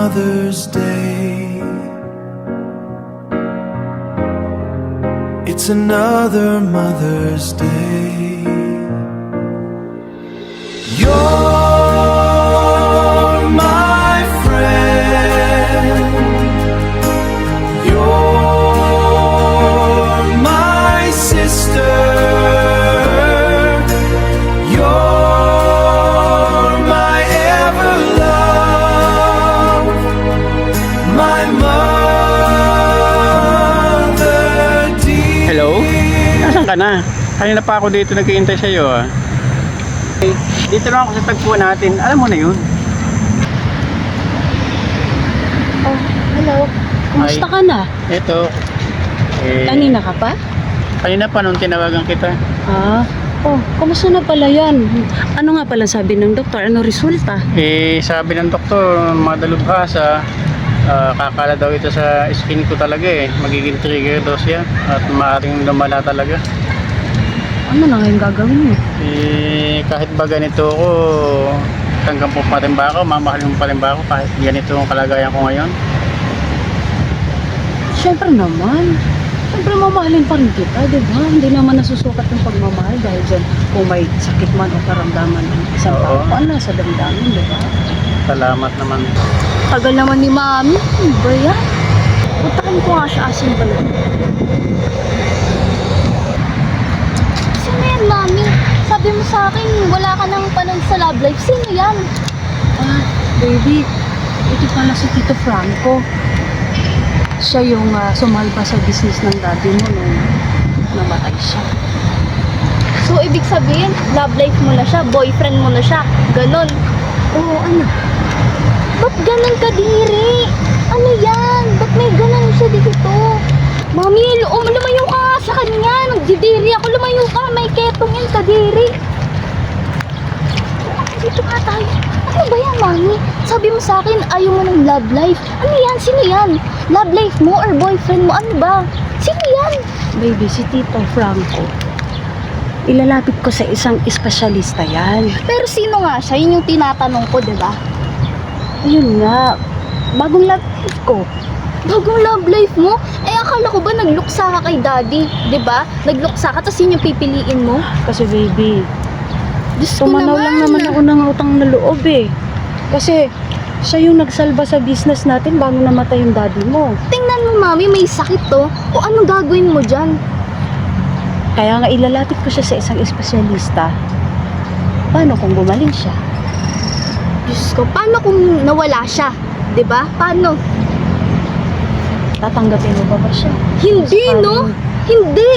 Mother's Day. It's another Mother's Day. You're my friend. You're my sister. You're my ever love. My mother dear. Hello? Nasaan ka na? Kanina pa ako dito nag-iintay sa'yo ah. Okay, dito lang ako sa tagpuan natin. Alam mo na yun. Oh, hello. Kumusta Ay. ka na? Ito. Kanina ka pa? Kanina pa nung tinawagan kita. Kumusta na pala yan? Ano nga pala sabi ng doktor? Ano resulta? Sabi ng doktor, madalubhasa. Kakala daw ito sa skin ko talaga eh. Magiging trigger daw siya. At maaaring lumala talaga. Ano na ngayon gagawin mo? Kahit ba ganito ako, hanggang po pa rin ba ako, mamahalin pa rin ba ako kahit ganito ang kalagayan ko ngayon? Siyempre naman. Siyempre mamahalin pa rin kita, di ba? Hindi naman nasusukat yung pagmamahal dahil dyan kung may sakit man o karamdaman ng isang Oo. tao. Ano nasa damdamin, di ba? Salamat naman. Tagal naman ni Mami. Ano ba yan? Puntakin ko nga siya. Asin ba yun? Sino yan, Mami? Sabi mo sa akin, wala ka nang panahon sa love life. Sino yan? Baby, ito pala si Tito Franco. Siya yung sumalba sa business ng daddy mo nung namatay siya. So, ibig sabihin, love life mo na siya, boyfriend mo na siya. Ganon. Oo, ano? Ba't ganon kadiri? Ano yan? Ba't may ganon siya dito? Mami, lumayo ka nga sa kanya. Nagdidiri ako, lumayo ka. May ketong yan, kadiri. Dito nga tayo. Ano ba yan, Mami? Sabi mo sa akin, ayaw mo ng love life. Ano yan? Sino yan? Love life mo or boyfriend mo? Ano ba? Sino yan? Baby, si Tito Franco. Ilalapit ko sa isang espesyalista yan. Pero sino nga siya? Yun yung tinatanong ko, di ba? Ayun nga, bagong love life ko. Bagong love life mo? Eh, akala ko ba nagluksa ka kay daddy? Di ba? Nagluksa ka, tapos yun yung pipiliin mo? Kasi baby, Diyos ko tumanaw lang naman ako ng utang na loob eh. Kasi siya yung nagsalba sa business natin bago namatay yung daddy mo. Tingnan mo, Mami, may sakit to. O anong gagawin mo dyan? Kaya nga ilalapit ko siya sa isang espesyalista. Paano kung gumaling siya? Diyos ko, paano kung nawala siya? Di ba? Paano? Tatanggapin mo ba siya? Hindi, no? Hindi!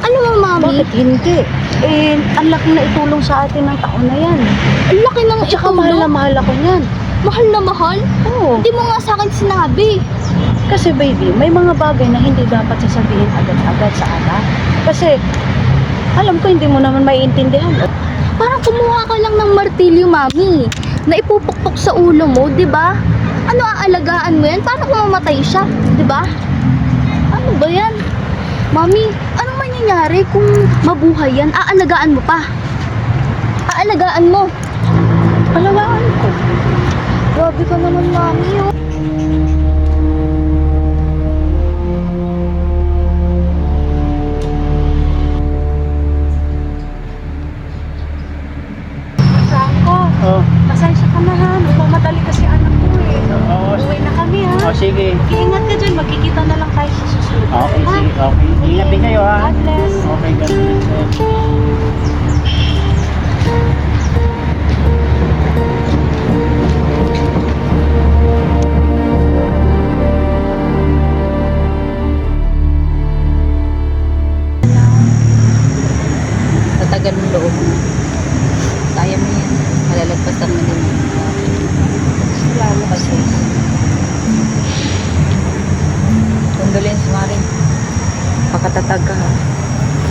Ano mo, Mami? Bakit hindi? Eh, ang laki na itulong sa atin ng taon na yan. Ang laki ng Tsaka mahal na mahal ako niyan. Mahal na mahal? Oo. Hindi mo nga sa akin sinabi. Kasi baby, may mga bagay na hindi dapat sasabihin agad-agad sa anak. Kasi, alam ko hindi mo naman maiintindihan. Parang kumuha ka lang ng martilyo, Mami, na ipupukpok sa ulo mo, di ba? Ano aalagaan mo yan? Paano kung mamatay siya? Di ba? Ano ba yan? Mami, anong mangyayari kung mabuhay yan? Aalagaan mo pa? Aalagaan mo? Alagaan ko. Grabe ka naman, Mami, oh. Franco, Oh, pasensya ka na ha. Nagmamadali kasi anak ko eh. oo. Uwi na kami ha. Sige. Ingat ka dyan. Magkikita na lang tayo sa susunod. Okay, ha? sige. Okay. Ingat din kayo ha. God bless. Okay, God bless. Tatagal ng loob mo. Kaya mo yan. Malalagpasan mo din. Salamat kasi. Condolence, Mari. Pakatatag ka ha.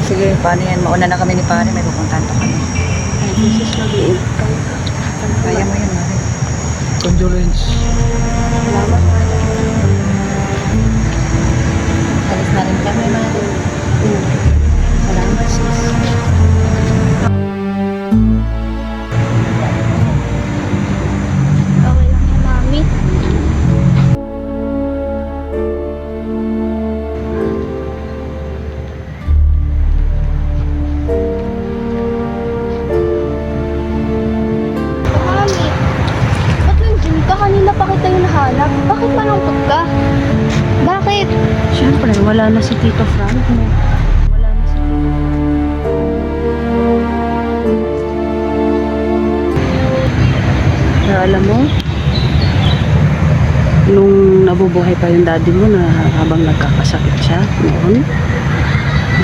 Sige, paano yan? Mauna na kami ni pare. May pupuntahan pa kami. Ay, Jesus, mag-iingat ka. Kaya mo yan, Mari. Condolence. Salamat. Alis na rin kami, Mari. Salamat, sis. Okay lang yan, Mami. wala na si Tito Frank mo. Wala na si Kaya alam mo, nung nabubuhay pa yung daddy mo na habang nagkakasakit siya noon,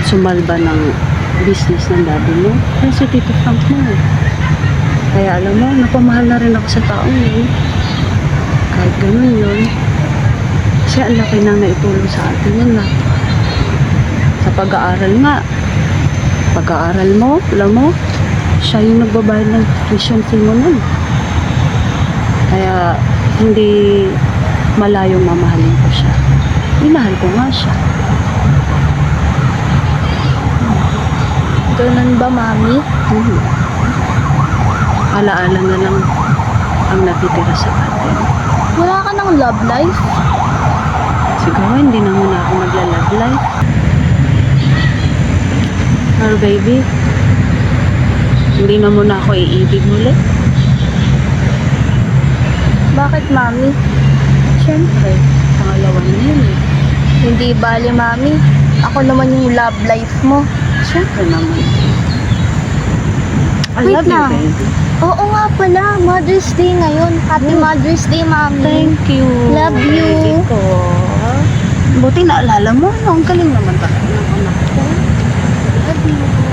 sumalba ng business ng daddy mo, kaya si Tito Frank mo. Kaya alam mo, napamahal na rin ako sa taong yun. Kahit ganun yun, siya ang laki nang naitulong sa atin yun na. Sa pag-aaral nga, pag-aaral mo, alam mo, siya yung nagbabayad ng tuition fee mo nun. Kaya hindi malayong mamahalin ko siya. Minahal ko nga siya. Ganun ba, Mami? Alaala na lang ang natitira sa atin. Wala ka ng love life? Siguro hindi na muna ako magla-love life. Pero baby, hindi na muna ako iibig muli. Bakit, Mami? Siyempre, pangalawa na yun eh. Hindi bali, Mami. Ako naman yung love life mo. Siyempre naman. I Wait love you, lang. baby. Oo nga pala, Mother's Day ngayon. Happy Mother's Day, Mami. Thank you. Love you. Baby ko. Buti naalala mo, no? Ang galing naman talaga ng anak ko. Love you.